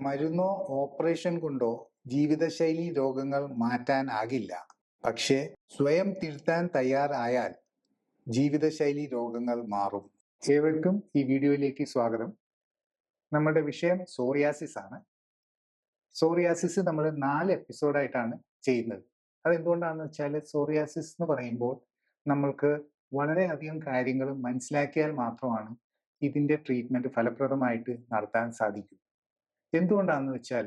മരുന്നോ operation കൊണ്ടോ ജീവിതശൈലി രോഗങ്ങൾ മാറ്റാനാകില്ല. പക്ഷേ സ്വയം തിരുത്താൻ തയ്യാറായാൽ ജീവിതശൈലി രോഗങ്ങൾ മാറും. ഏവർക്കും ഈ വീഡിയോയിലേക്ക് സ്വാഗതം. നമ്മുടെ വിഷയം സോറിയാസിസ് ആണ്. സോറിയാസിസ് നമ്മൾ 4 എപ്പിസോഡായിട്ടാണ് ചെയ്യുന്നത്. അതെന്തുകൊണ്ടാണെന്ന് വെച്ചാൽ സോറിയാസിസ് എന്ന് പറയുമ്പോൾ നമ്മൾക്ക് വളരെയധികം കാര്യങ്ങൾ മനസ്സിലാക്കിയാൽ മാത്രമാണ് ഇതിന്റെ ട്രീറ്റ്മെന്റ് ഫലപ്രദമായിട്ട് നടത്താൻ സാധിക്കൂ. എന്തുകൊണ്ടാണെന്ന് വെച്ചാൽ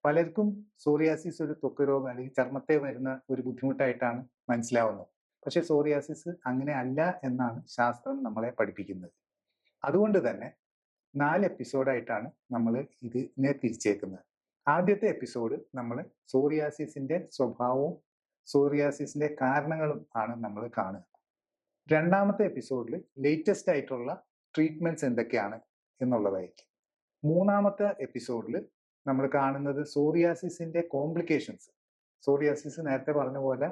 പലർക്കും സോറിയാസിസ് ഒരു ത്വക്ക് രോഗം അല്ലെങ്കിൽ ചർമ്മത്തെ വരുന്ന ഒരു ബുദ്ധിമുട്ടായിട്ടാണ് മനസ്സിലാവുന്നത്. പക്ഷെ സോറിയാസിസ് അങ്ങനെ അല്ല എന്നാണ് ശാസ്ത്രം നമ്മളെ പഠിപ്പിക്കുന്നത്. അതുകൊണ്ട് തന്നെ 4 എപ്പിസോഡായിട്ടാണ് നമ്മൾ ഇതിനെ തിരിച്ചേക്കുന്നത്. ആദ്യത്തെ എപ്പിസോഡ് നമ്മൾ സോറിയാസിസിന്റെ സ്വഭാവവും സോറിയാസിസിന്റെ കാരണങ്ങളും ആണ് നമ്മൾ കാണുക. രണ്ടാമത്തെ എപ്പിസോഡിൽ ലേറ്റസ്റ്റ് ആയിട്ടുള്ള ട്രീറ്റ്മെന്റ്സ് എന്തൊക്കെയാണ് എന്നുള്ളതായിരിക്കും. മൂന്നാമത്തെ എപ്പിസോഡിൽ നമ്മൾ കാണുന്നത് സോറിയാസിസിന്റെ കോംപ്ലിക്കേഷൻസ്. സോറിയാസിസ് നേരത്തെ പറഞ്ഞ പോലെ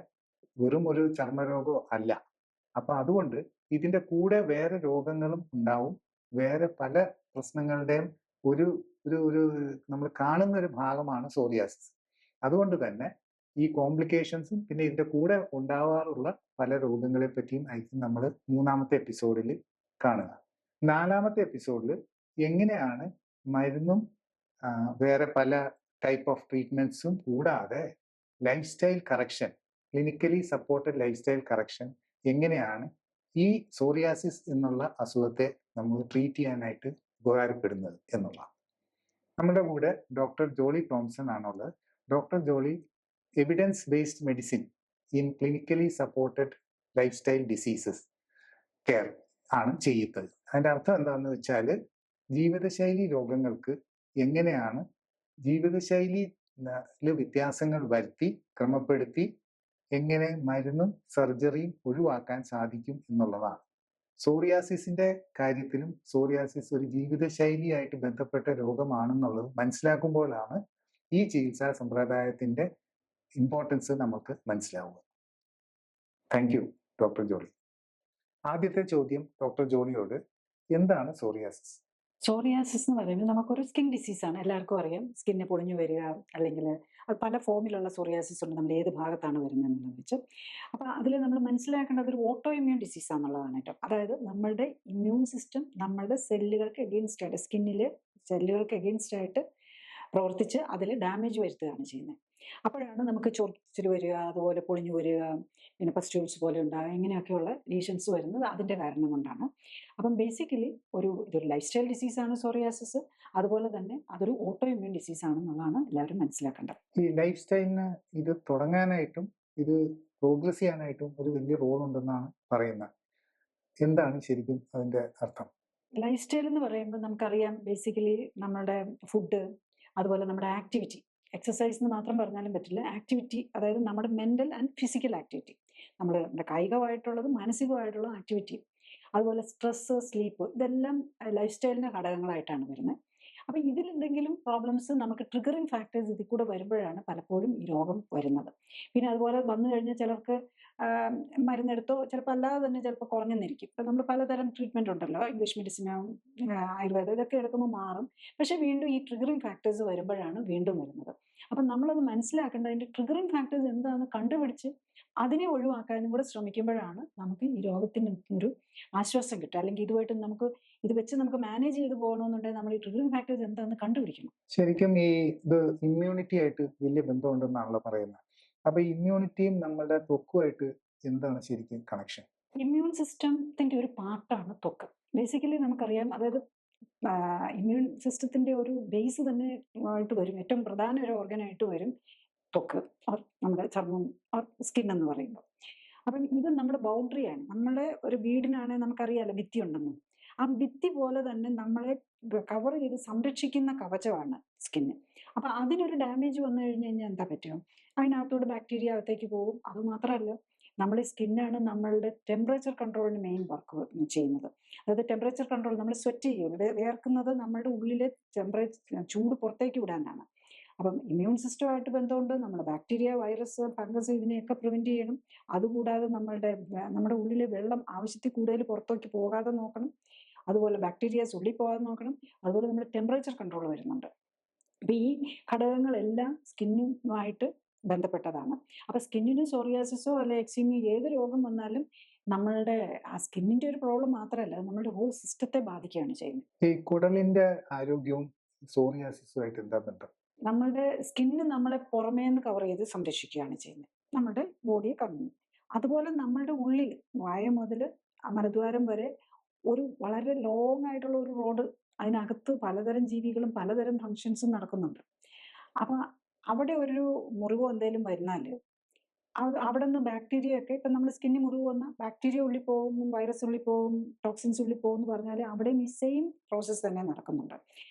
വെറും ഒരു ചർമ്മരോഗം അല്ല. അപ്പൊ അതുകൊണ്ട് ഇതിന്റെ കൂടെ വേറെ രോഗങ്ങളും ഉണ്ടാവും. വേറെ പല പ്രശ്നങ്ങളുടെയും ഒരു ഒരു ഒരു നമ്മൾ കാണുന്ന ഒരു ഭാഗമാണ് സോറിയാസിസ്. അതുകൊണ്ട് തന്നെ ഈ കോംപ്ലിക്കേഷൻസും പിന്നെ ഇതിന്റെ കൂടെ ഉണ്ടാവാറുള്ള പല രോഗങ്ങളെ പറ്റിയും ആയിരിക്കും നമ്മൾ മൂന്നാമത്തെ എപ്പിസോഡിൽ കാണുക. നാലാമത്തെ എപ്പിസോഡിൽ എങ്ങനെയാണ് മരുന്നും വേറെ പല ടൈപ്പ് ഓഫ് ട്രീറ്റ്മെന്റ്സും കൂടാതെ life style correction, clinically supported life style correction എങ്ങനെയാണ് ഈ സോറിയാസിസ് എന്നുള്ള അസുഖത്തെ നമ്മൾ ട്രീറ്റ് ചെയ്യാനായിട്ട് ഉപകാരപ്പെടുന്നത് എന്നുള്ളതാണ്. നമ്മുടെ കൂടെ ഡോക്ടർ ജോളി തോംസൺ ആണുള്ളത്. Doctor Jolly evidence based medicine in clinically supported life style diseases care ആണ് ചെയ്യുന്നത്. അതിന്റെ അർത്ഥം എന്താണെന്ന് വെച്ചാൽ ജീവിതശൈലി രോഗങ്ങൾക്ക് എങ്ങനെയാണ് ജീവിതശൈലിയിൽ വ്യത്യാസങ്ങൾ വരുത്തി ക്രമപ്പെടുത്തി എങ്ങനെ മരുന്നും സർജറിയും ഒഴിവാക്കാൻ സാധിക്കും എന്നുള്ളതാണ്. സോറിയാസിസിന്റെ കാര്യത്തിലും സോറിയാസിസ് ഒരു ജീവിതശൈലിയായിട്ട് ബന്ധപ്പെട്ട രോഗമാണെന്നുള്ളത് മനസ്സിലാക്കുമ്പോഴാണ് ഈ ചികിത്സാ സമ്പ്രദായത്തിന്റെ ഇമ്പോർട്ടൻസ് നമുക്ക് മനസ്സിലാവുക. Thank you doctor Jolly. ആദ്യത്തെ ചോദ്യം ഡോക്ടർ ജോളിയോട്, എന്താണ് സോറിയാസിസ്? സോറിയാസിസ് എന്ന് പറയുമ്പോൾ നമുക്കൊരു സ്കിൻ ഡിസീസാണ്. എല്ലാവർക്കും അറിയാം. സ്കിന്നെ പൊളിഞ്ഞു വരിക, അല്ലെങ്കിൽ അത് പല ഫോമിലുള്ള സോറിയാസിസ് ഉണ്ട്. നമ്മൾ ഏത് ഭാഗത്താണ് വരുന്നത് എന്നുള്ളത് വെച്ച്. അപ്പോൾ അതിൽ നമ്മൾ മനസ്സിലാക്കേണ്ടത് ഒരു ഓട്ടോ ഇമ്മ്യൂൺ ഡിസീസാണെന്നുള്ളതാണ് കേട്ടോ. അതായത് നമ്മളുടെ ഇമ്മ്യൂൺ സിസ്റ്റം നമ്മളുടെ സെല്ലുകൾക്ക് എഗെയിൻസ്റ്റ് ആയിട്ട്, സ്കിന്നിലെ സെല്ലുകൾക്ക് എഗെയിൻസ്റ്റ് ആയിട്ട് പ്രവർത്തിച്ച് അതിൽ ഡാമേജ് വരുത്തുകയാണ് ചെയ്യുന്നത്. അപ്പോഴാണ് നമുക്ക് ചൊറിച്ചിൽ വരിക, അതുപോലെ പൊളിഞ്ഞു വരിക, പിന്നെ പസ്റ്റ്യൂൾസ് പോലെ ഉണ്ടാകുക, ഇങ്ങനെയൊക്കെയുള്ള ലീഷൻസ് വരുന്നത് അതിൻ്റെ കാരണം കൊണ്ടാണ്. അപ്പം ബേസിക്കലി ഇതൊരു ലൈഫ് സ്റ്റൈൽ ഡിസീസാണ് സോറിയാസിസ്. അതുപോലെ തന്നെ അതൊരു ഓട്ടോ ഇമ്മ്യൂൺ ഡിസീസാണെന്നുള്ളതാണ് എല്ലാവരും മനസ്സിലാക്കേണ്ടത്. ഈ ലൈഫ് സ്റ്റൈലിന് ഇത് തുടങ്ങാനായിട്ടും ഇത് പ്രോഗ്രസ് ചെയ്യാനായിട്ടും ഒരു വലിയ റോൾ ഉണ്ടെന്നാണ് പറയുന്നത്. എന്താണ് ശരിക്കും അതിന്റെ അർത്ഥം? ലൈഫ് സ്റ്റൈൽ എന്ന് പറയുമ്പോൾ നമുക്കറിയാം, ബേസിക്കലി നമ്മുടെ ഫുഡ്, അതുപോലെ നമ്മുടെ ആക്ടിവിറ്റി, എക്സസൈസ് എന്ന് മാത്രം പറഞ്ഞാലും പറ്റില്ല, ആക്ടിവിറ്റി, അതായത് നമ്മുടെ മെന്റൽ ആൻഡ് ഫിസിക്കൽ ആക്ടിവിറ്റി, നമ്മുടെ കായികമായിട്ടുള്ളതും മാനസികമായിട്ടുള്ള ആക്ടിവിറ്റി, അതുപോലെ സ്ട്രെസ്, സ്ലീപ്പ്, ഇതെല്ലാം ലൈഫ് സ്റ്റൈലിന്റെ ഘടകങ്ങളായിട്ടാണ് വരുന്നത്. അപ്പം ഇതിലെന്തെങ്കിലും പ്രോബ്ലംസ്, നമുക്ക് ട്രിഗറിങ് ഫാക്ടേഴ്സ് ഇതിൽ കൂടെ വരുമ്പോഴാണ് പലപ്പോഴും ഈ രോഗം വരുന്നത്. പിന്നെ അതുപോലെ വന്നു കഴിഞ്ഞാൽ ചിലർക്ക് മരുന്നെടുത്തോ ചിലപ്പോൾ അല്ലാതെ തന്നെ ചിലപ്പോൾ കുറഞ്ഞെന്നിരിക്കും. ഇപ്പം നമ്മൾ പലതരം ട്രീറ്റ്മെന്റ് ഉണ്ടല്ലോ, ഇംഗ്ലീഷ് മെഡിസിനും ആയുർവേദം, ഇതൊക്കെ എടുക്കുമ്പോൾ മാറും. പക്ഷെ വീണ്ടും ഈ ട്രിഗറിങ് ഫാക്ടേഴ്സ് വരുമ്പോഴാണ് വീണ്ടും വരുന്നത്. അപ്പം നമ്മളത് മനസ്സിലാക്കേണ്ടത് അതിന്റെ ട്രിഗറിങ് ഫാക്ടേഴ്സ് എന്താണെന്ന് കണ്ടുപിടിച്ച് അതിനെ ഒഴിവാക്കാനും കൂടെ ശ്രമിക്കുമ്പോഴാണ് നമുക്ക് ഈ രോഗത്തിന് ഒരു ആശ്വാസം കിട്ടുക. അല്ലെങ്കിൽ ഇതുമായിട്ട് ഇത് വെച്ച് നമുക്ക് മാനേജ് ചെയ്ത് പോകണമെന്നുണ്ടെങ്കിൽ നമ്മൾ ഈ ട്രിഗറിങ് ഫാക്ടേഴ്സ് എന്താണെന്ന് കണ്ടുപിടിക്കണം. ശരിക്കും ഇത് ഇമ്മ്യൂണിറ്റി ആയിട്ട് വലിയ ബന്ധമുണ്ടെന്നാണല്ലോ പറയുന്നത്. അപ്പൊ ഇമ്മ്യൂണിറ്റിയും നമ്മുടെ ത്വക്കുമായിട്ട് എന്താണ് ശരിക്കും കണക്ഷൻ? ഇമ്മ്യൂൺ സിസ്റ്റത്തിന്റെ ഒരു പാർട്ടാണ് ത്വക്ക്. ബേസിക്കലി നമുക്കറിയാം, അതായത് ഇമ്മ്യൂൺ സിസ്റ്റത്തിന്റെ ഒരു ബേസ് തന്നെ ആയിട്ട് വരും, ഏറ്റവും പ്രധാന ഒരു ഓർഗനായിട്ട് വരും ത്വക്ക്, നമ്മുടെ ചർമ്മം, സ്കിൻ എന്ന് പറയുമ്പോൾ. അപ്പം ഇത് നമ്മുടെ ബൗണ്ടറിയാണ്. നമ്മുടെ ഒരു വീടിനാണെങ്കിൽ നമുക്കറിയാലോ ഭിത്തി ഉണ്ടെന്ന്. ആ ഭിത്തി പോലെ തന്നെ നമ്മളെ കവർ ചെയ്ത് സംരക്ഷിക്കുന്ന കവചമാണ് സ്കിന്ന്. അപ്പൊ അതിനൊരു ഡാമേജ് വന്നു കഴിഞ്ഞു കഴിഞ്ഞാൽ എന്താ പറ്റും? അതിനകത്തോട് ബാക്ടീരിയ അകത്തേക്ക് പോകും. അത് മാത്രമല്ല, നമ്മുടെ സ്കിന്നാണ് നമ്മളുടെ ടെമ്പറേച്ചർ കൺട്രോളിന് മെയിൻ വർക്ക് ചെയ്യുന്നത്. അതായത് ടെമ്പറേച്ചർ കൺട്രോൾ, നമ്മൾ സ്വെറ്റ് ചെയ്യുമല്ലോ, വേർക്കുന്നത് നമ്മളുടെ ഉള്ളിലെ ചൂട് പുറത്തേക്ക് വിടാനാണ്. അപ്പം ഇമ്മ്യൂൺ സിസ്റ്റമായിട്ട് ബന്ധമുണ്ട്. നമ്മുടെ ബാക്ടീരിയ, വൈറസ്, ഫംഗസ്, ഇതിനെയൊക്കെ പ്രിവെന്റ് ചെയ്യണം. അതുകൂടാതെ നമ്മുടെ ഉള്ളിലെ വെള്ളം ആവശ്യത്തിൽ കൂടുതൽ പുറത്തേക്ക് പോകാതെ നോക്കണം. അതുപോലെ ബാക്ടീരിയാസ് ഉള്ളിൽ പോകാതെ നോക്കണം. അതുപോലെ നമ്മുടെ ടെമ്പറേച്ചർ കൺട്രോൾ വരുന്നുണ്ട്. അപ്പൊ ഈ ഘടകങ്ങളെല്ലാം സ്കിന്നുമായിട്ട് ബന്ധപ്പെട്ടതാണ്. അപ്പൊ സ്കിന്നിന് സോറിയാസിസോ അല്ലെ എക്സിമയോ ഏത് രോഗം വന്നാലും നമ്മളുടെ ആ സ്കിന്നിന്റെ ഒരു പ്രോബ്ലം മാത്രമല്ല, നമ്മളുടെ ഹോൾ സിസ്റ്റത്തെ ബാധിക്കുകയാണ് ചെയ്യുന്നത്. ഈ കുടലിന്റെ ആരോഗ്യവും സോറിയാസിസുമായിട്ട് എന്താ ബന്ധം? നമ്മളുടെ സ്കിന്ന് നമ്മളെ പുറമേ നിന്ന് കവർ ചെയ്ത് സംരക്ഷിക്കുകയാണ് ചെയ്യുന്നത്, നമ്മുടെ ബോഡിയെ കവർ. അതുപോലെ നമ്മളുടെ ഉള്ളിൽ വായ മുതൽ മലദ്വാരം വരെ ഒരു വളരെ ലോങ് ആയിട്ടുള്ള ഒരു റോഡ്, അതിനകത്ത് പലതരം ജീവികളും പലതരം ഫങ്ഷൻസും നടക്കുന്നുണ്ട്. അപ്പൊ അവിടെ ഒരു മുറിവോ എന്തെങ്കിലും വരുന്നാല് അവിടെ നിന്ന് ബാക്ടീരിയ ഒക്കെ, ഇപ്പൊ നമ്മൾ സ്കിന്നിൽ മുറിവ് വന്നാൽ ബാക്ടീരിയ ഉള്ളിൽ പോകും, വൈറസ് ഉള്ളിൽ പോകും, ടോക്സിൻസ് ഉള്ളിൽ പോകും എന്ന് പറഞ്ഞാൽ അവിടെയും ഈ സെയിം പ്രോസസ്സ് തന്നെ നടക്കുന്നുണ്ട്.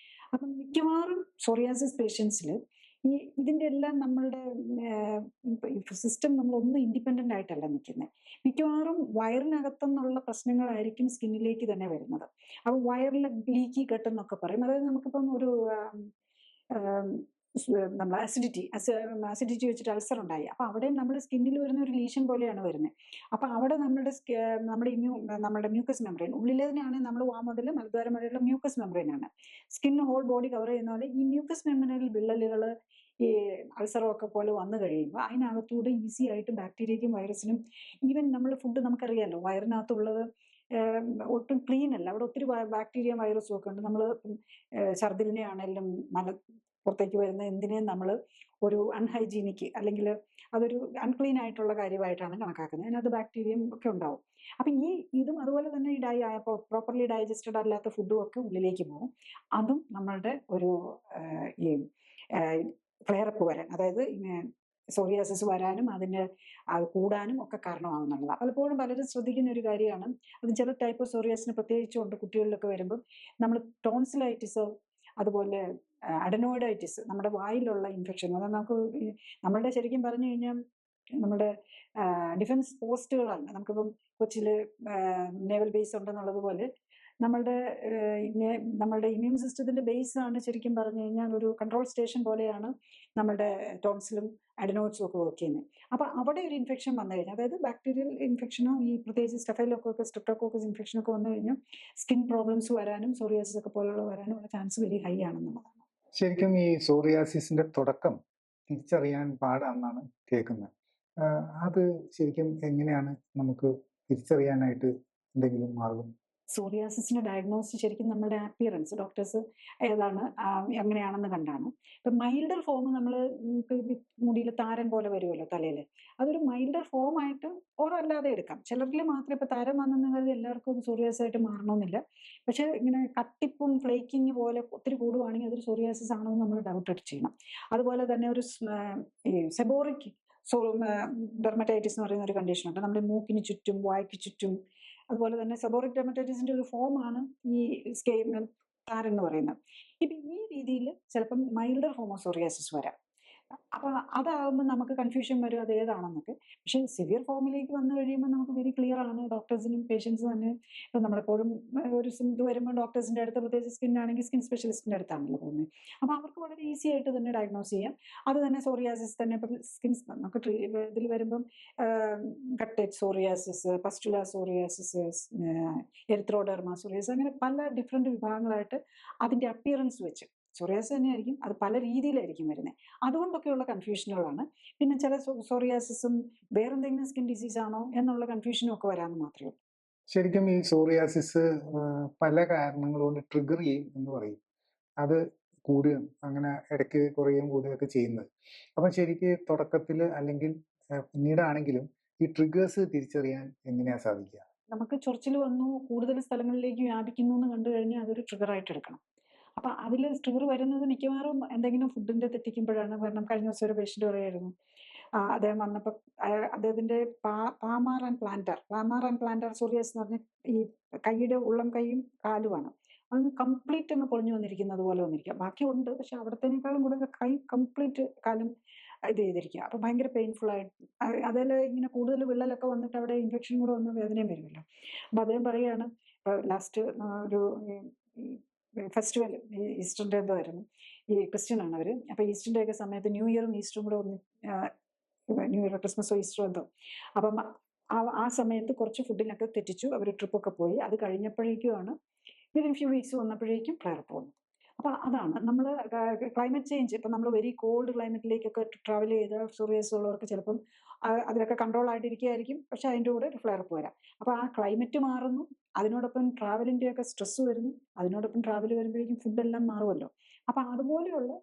അപ്പം മിക്കവാറും സോറിയാസിസ് പേഷ്യൻസിൽ ഈ ഇതിന്റെ എല്ലാം നമ്മളുടെ സിസ്റ്റം നമ്മളൊന്നും ഇൻഡിപെൻഡന്റ് ആയിട്ടല്ല നിൽക്കുന്നത്. മിക്കവാറും വയറിനകത്തുനിന്നുള്ള പ്രശ്നങ്ങളായിരിക്കും സ്കിന്നിലേക്ക് തന്നെ വരുന്നത്. അപ്പൊ വയറിൽ ലീക്കി ഗട്ട് എന്നൊക്കെ പറയും. അതായത് നമുക്കിപ്പം ഒരു നമ്മൾ അസിഡിറ്റി വെച്ചിട്ട് അൾസർ ഉണ്ടായി, അപ്പൊ അവിടെ നമ്മുടെ സ്കിന്നിൽ വരുന്ന ഒരു ലീഷൻ പോലെയാണ് വരുന്നത്. അപ്പൊ അവിടെ നമ്മുടെ മ്യൂക്കസ് മെമ്പറൈൻ ഉള്ളിൽ തന്നെയാണ്, നമ്മൾ വാ മുതൽ മലദ്വാരം വരെയുള്ള മ്യൂക്കസ് മെമ്പറൈൻ ആണ്. സ്കിൻ ഹോൾ ബോഡി കവർ ചെയ്യുന്ന പോലെ ഈ മ്യൂക്കസ് മെമ്പറൈനിൽ വിള്ളലുകൾ ഈ അൾസറോ ഒക്കെ പോലെ വന്നു കഴിയുമ്പോൾ അതിനകത്തൂടെ ഈസി ആയിട്ട് ബാക്ടീരിയക്കും വൈറസിനും, ഈവൻ നമ്മൾ ഫുഡ് നമുക്കറിയാമല്ലോ, വയറിനകത്തുള്ളത് ഒട്ടും ക്ലീൻ അല്ല, അവിടെ ഒത്തിരി ബാക്ടീരിയ വൈറസും ഒക്കെ ഉണ്ട്. നമ്മൾ ഛർദിലിനെ ആണെങ്കിലും പുറത്തേക്ക് വരുന്ന എന്തിനേയും നമ്മൾ ഒരു അൺഹൈജീനിക്ക് അല്ലെങ്കിൽ അതൊരു അൺക്ലീൻ ആയിട്ടുള്ള കാര്യമായിട്ടാണ് കണക്കാക്കുന്നത്. അതിനകത്ത് ബാക്ടീരിയം ഒക്കെ ഉണ്ടാവും. അപ്പൊ ഇതും അതുപോലെ തന്നെ ഈ പ്രോപ്പർലി ഡൈജസ്റ്റഡ് അല്ലാത്ത ഫുഡും ഒക്കെ ഉള്ളിലേക്ക് പോകും. അതും നമ്മളുടെ ഒരു ഈ ഫ്ലെയറപ്പ് വരാൻ, അതായത് സോറിയാസിസ് വരാനും അതിന് കൂടാനും ഒക്കെ കാരണമാകുന്നുള്ളതാണ്. പലപ്പോഴും പലരും ശ്രദ്ധിക്കുന്ന ഒരു കാര്യമാണ്, അത് ചില ടൈപ്പ് ഓഫ് സോറിയാസിന് പ്രത്യേകിച്ചുകൊണ്ട് കുട്ടികളിലൊക്കെ വരുമ്പം നമ്മൾ ടോൺസിലൈറ്റിസോ അതുപോലെ അഡനോയിഡൈറ്റിസ്, നമ്മുടെ വായിലുള്ള ഇൻഫെക്ഷൻ, അതായത് നമ്മളുടെ ശരിക്കും പറഞ്ഞു കഴിഞ്ഞാൽ നമ്മുടെ ഡിഫൻസ് പോസ്റ്റുകളാണ്. നമുക്കിപ്പം കൊച്ചിൽ നേവൽ ബേസ് ഉണ്ടെന്നുള്ളത് പോലെ നമ്മളുടെ ഇമ്മ്യൂൺ സിസ്റ്റത്തിന്റെ ബേസ് ആണ് ശരിക്കും പറഞ്ഞു കഴിഞ്ഞാൽ ഒരു കൺട്രോൾ സ്റ്റേഷൻ പോലെയാണ് നമ്മളുടെ ടോൺസിലും അഡനോയിഡ്സും ഒക്കെ വർക്ക് ചെയ്യുന്നത്. അപ്പൊ അവിടെ ഒരു ഇൻഫെക്ഷൻ വന്നു കഴിഞ്ഞാൽ, അതായത് ബാക്ടീരിയൽ ഇൻഫെക്ഷനോ ഈ പ്രത്യേകിച്ച് സ്ട്രെപ്റ്റോകോക്കസ് ഇൻഫെക്ഷൻ ഒക്കെ വന്നു കഴിഞ്ഞാൽ സ്കിൻ പ്രോബ്ലംസ് വരാനും സോറിയാസിസ് ഒക്കെ പോലുള്ള വരാനുള്ള ചാൻസ് വെരി ഹൈ ആണെന്നുള്ളതാണ്. ശരിക്കും ഈ സോറിയാസിസിന്റെ തുടക്കം തിരിച്ചറിയാൻ പാടാണെന്നാണ് കേൾക്കുന്നത്. അത് ശരിക്കും എങ്ങനെയാണ് നമുക്ക് തിരിച്ചറിയാനായിട്ട് എന്തെങ്കിലും മാർഗം? സോറിയാസിസിന്റെ ഡയഗ്നോസ് ശരിക്കും നമ്മുടെ അപ്പിയറൻസ്, ഡോക്ടേഴ്സ് ഏതാണ് എങ്ങനെയാണെന്ന് കണ്ടാണ്. ഇപ്പം മൈൽഡർ ഫോം, നമ്മൾ മുടിയിൽ താരൻ പോലെ വരുമല്ലോ തലയിൽ, അതൊരു മൈൽഡർ ഫോം ആയിട്ട് ഓരോ അല്ലാതെ എടുക്കാം. ചിലരിൽ മാത്രമേ ഇപ്പം താരം വന്നെന്ന് കരുതി എല്ലാവർക്കും സോറിയാസിസ് ആയിട്ട് മാറണമെന്നില്ല. പക്ഷെ ഇങ്ങനെ കട്ടിപ്പും ഫ്ലേക്കിങ് പോലെ ഒത്തിരി കൂടുവാണെങ്കിൽ അതൊരു സോറിയാസിസ് ആണോ എന്ന് നമ്മൾ ഡൗട്ട് എടുത്ത് ചെയ്യണം. അതുപോലെ തന്നെ ഒരു സെബോറിക് ഡെർമറ്റൈറ്റിസ് എന്ന് പറയുന്ന ഒരു കണ്ടീഷനുണ്ട്, നമ്മുടെ മൂക്കിന് ചുറ്റും വായ്ക്ക് ചുറ്റും. അതുപോലെ തന്നെ സെബോറിക് ഡെർമറ്റൈറ്റിസിന്റെ ഒരു ഫോമാണ് ഈ താരൻ എന്ന് പറയുന്നത്. ഇപ്പൊ ഈ രീതിയിൽ ചിലപ്പം മൈൽഡർ ഫോം ഓഫ് സോറിയാസിസ് വരാം. അപ്പൊ അതാകുമ്പോൾ നമുക്ക് കൺഫ്യൂഷൻ വരും അത് ഏതാണെന്നൊക്കെ. പക്ഷെ സിവിയർ ഫോമിലേക്ക് വന്നു കഴിയുമ്പോൾ നമുക്ക് വെരി ക്ലിയർ ആണ്. ഡോക്ടേഴ്സിനും പേഷ്യൻസ് തന്നെ ഇപ്പം നമ്മളെപ്പോഴും ഒരു ഇത് വരുമ്പോൾ ഡോക്ടേഴ്സിന്റെ അടുത്ത്, പ്രത്യേകിച്ച് സ്കിൻ ആണെങ്കിൽ സ്കിൻ സ്പെഷ്യലിസ്റ്റിന്റെ അടുത്താണല്ലോ പോകുന്നത്. അപ്പൊ അവർക്ക് വളരെ ഈസി ആയിട്ട് തന്നെ ഡയഗ്നോസ് ചെയ്യാം. അത് തന്നെ സോറിയാസിസ് തന്നെ ഇപ്പം സ്കിൻ നമുക്ക് ഇതിൽ വരുമ്പം കട്ടേജ് സോറിയാസിസ്, പസ്റ്റുലാർ സോറിയാസിസ്, എറിത്രോഡെർമ സോറിയാസിസ്, അങ്ങനെ പല ഡിഫറെന്റ് വിഭാഗങ്ങളായിട്ട് അതിന്റെ അപ്പിയറൻസ് വെച്ച് സോറിയാസിസ് തന്നെയായിരിക്കും, അത് പല രീതിയിലായിരിക്കും വരുന്നത്. അതുകൊണ്ടൊക്കെയുള്ള കൺഫ്യൂഷനുകളാണ്. പിന്നെ ചില സോറിയാസിസും വേറെന്തെങ്കിലും സ്കിൻ ഡിസീസ് ആണോ എന്നുള്ള കൺഫ്യൂഷനും ഒക്കെ വരാമെന്ന് മാത്രമേ ഉള്ളൂ. ശരിക്കും ഈ സോറിയാസിസ് പല കാരണങ്ങൾ കൊണ്ട് ട്രിഗർ ചെയ്യും എന്ന് പറയും. അത് കൂടുകയും അങ്ങനെ ഇടയ്ക്ക് കുറയുകയും കൂടുകയൊക്കെ ചെയ്യുന്നത്. അപ്പം ശരിക്ക് തുടക്കത്തിൽ അല്ലെങ്കിൽ പിന്നീടാണെങ്കിലും ഈ ട്രിഗേഴ്സ് തിരിച്ചറിയാൻ എങ്ങനെയാ സാധിക്കുക? നമുക്ക് ചൊറിച്ചിൽ വന്നു, കൂടുതൽ സ്ഥലങ്ങളിലേക്ക് വ്യാപിക്കുന്നു എന്ന് കണ്ടു കഴിഞ്ഞാൽ അതൊരു ട്രിഗറായിട്ട് എടുക്കണം. അപ്പൊ അതിൽ ട്രിഗർ വരുന്നത് മിക്കവാറും എന്തെങ്കിലും ഫുഡിന്റെ തെറ്റിക്കുമ്പോഴാണ്. കാരണം കഴിഞ്ഞ ദിവസം ഒരു പേഷ്യന്റ് പറയായിരുന്നു, അദ്ദേഹം വന്നപ്പോൾ അദ്ദേഹത്തിന്റെ പാമാർ ആൻഡ് പ്ലാന്റർ സോറിയാസിസ് എന്ന് പറഞ്ഞ ഈ കൈയുടെ ഉള്ളം കൈയും കാലുമാണ്, അത് കംപ്ലീറ്റ് അങ്ങ് പൊളിഞ്ഞു വന്നിരിക്കുന്നത് പോലെ വന്നിരിക്കുക. ബാക്കി ഉണ്ട്, പക്ഷെ അവിടത്തേക്കാളും കൂടുതൽ കൈ കംപ്ലീറ്റ് കാലും ഇത് ചെയ്തിരിക്കുക. അപ്പൊ ഭയങ്കര പെയിൻഫുൾ ആയിട്ട്, അതിൽ ഇങ്ങനെ കൂടുതൽ വിള്ളലൊക്കെ വന്നിട്ട് അവിടെ ഇൻഫെക്ഷൻ കൂടെ വന്ന് വേദനയും വരുമല്ലോ. അപ്പൊ അദ്ദേഹം പറയുകയാണ്, ലാസ്റ്റ് ഒരു ഫെസ്റ്റിവൽ ഈസ്റ്ററിന്റെ എന്തോ ആയിരുന്നു, ഈ ക്രിസ്ത്യൻ ആണ് അവര്. അപ്പൊ ഈസ്റ്ററിന്റെ ഒക്കെ സമയത്ത് ന്യൂ ഇയറും ഈസ്റ്ററും കൂടെ ഒന്ന്, ന്യൂ ഇയർ ക്രിസ്മസോ ഈസ്റ്ററോ എന്തോ, അപ്പം ആ സമയത്ത് കുറച്ച് ഫുഡിനൊക്കെ തെറ്റിച്ചു. അവർ ട്രിപ്പൊക്കെ പോയി. അത് കഴിഞ്ഞപ്പോഴേക്കുമാണ് വിതിൻ ഫ്യൂ വീക്സ് വന്നപ്പോഴേക്കും ഫ്ലെയർ പോകുന്നത്. അപ്പൊ അതാണ് നമ്മൾ ക്ലൈമറ്റ് ചേഞ്ച്. ഇപ്പൊ നമ്മൾ വെരി കോൾഡ് ക്ലൈമറ്റിലേക്കൊക്കെ ട്രാവൽ ചെയ്ത സോറിയാസിസ് ഉള്ളവർക്ക് ചിലപ്പം അതിലൊക്കെ കൺട്രോൾ ആയിട്ടിരിക്കുകയായിരിക്കും, പക്ഷെ അതിൻ്റെ കൂടെ ഒരു ഫ്ലെയർ അപ്പ് വരാം. അപ്പൊ ആ ക്ലൈമറ്റ് മാറുന്നു, അതിനോടൊപ്പം ട്രാവലിന്റെ ഒക്കെ സ്ട്രെസ് വരുന്നു, അതിനോടൊപ്പം ട്രാവൽ വരുമ്പോഴേക്കും ഫുഡെല്ലാം മാറുമല്ലോ. അപ്പൊ അതുപോലെയുള്ള